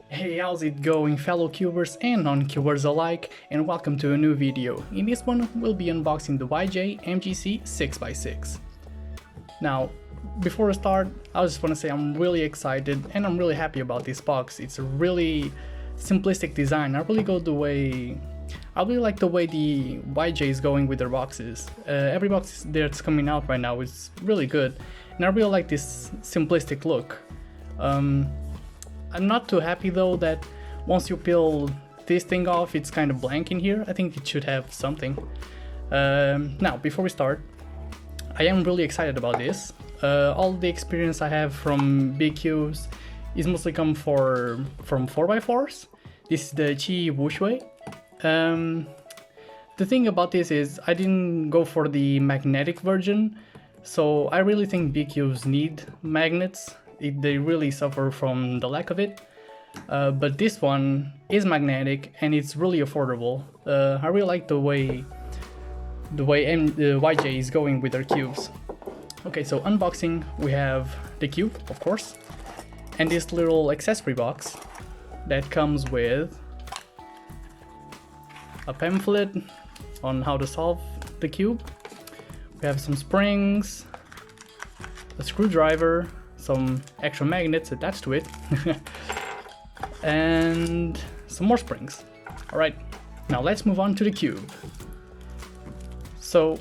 Hey, how's it going, fellow cubers and non-cubers alike, and welcome to a new video. In this one, we'll be unboxing the YJ MGC 6x6. Now, before I start, I just want to say I'm really excited and I'm really happy about this box. It's a really simplistic design. I really like the way the YJ is going with their boxes. Every box that's coming out right now is really good, and I really like this simplistic look. I'm not too happy though that once you peel this thing off, it's kind of blank in here. I think it should have something. Now, before we start, I am really excited about this. All the experience I have from big cubes is mostly come from 4x4s. This is the Chi Wuxue. The thing about this is I didn't go for the magnetic version, so I really think big cubes need magnets. They really suffer from the lack of it, but this one is magnetic and it's really affordable. I really like the way the YJ is going with their cubes. Okay, so unboxing, we have the cube, of course, and this little accessory box that comes with a pamphlet on how to solve the cube. We have some springs, a screwdriver, some extra magnets attached to it, and some more springs. Alright, now let's move on to the cube. So,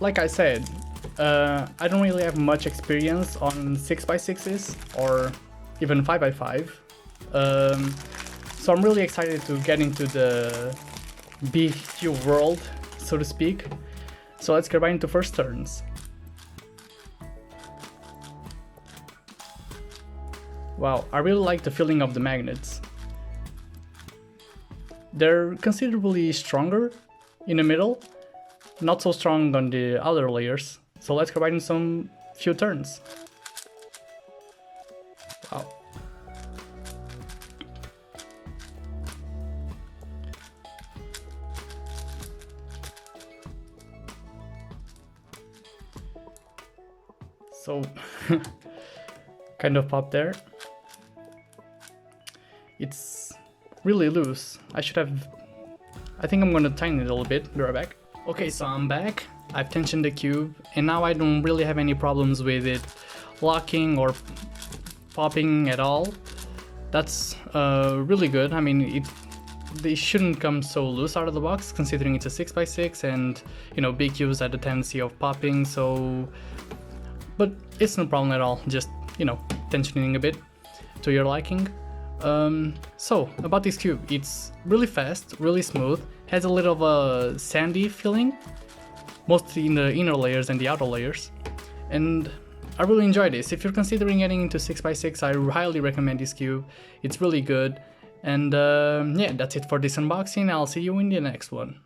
like I said, I don't really have much experience on 6x6s or even 5x5, so I'm really excited to get into the big cube world, so to speak. So let's get right into first turns. Wow, I really like the feeling of the magnets. They're considerably stronger in the middle, not so strong on the other layers. So let's go right in some few turns. Wow. So, kind of pop there. It's really loose. I think I'm gonna tighten it a little bit. Be right back. Okay, so I'm back. I've tensioned the cube and now I don't really have any problems with it locking or popping at all. That's really good. I mean, they shouldn't come so loose out of the box considering it's a 6x6 and, you know, big cubes have the tendency of popping, so... But it's no problem at all, just, you know, tensioning a bit to your liking. So, about this cube, it's really fast, really smooth, has a little of a sandy feeling, mostly in the inner layers and the outer layers, and I really enjoy this. If you're considering getting into 6x6, I highly recommend this cube. It's really good, and yeah, that's it for this unboxing. I'll see you in the next one.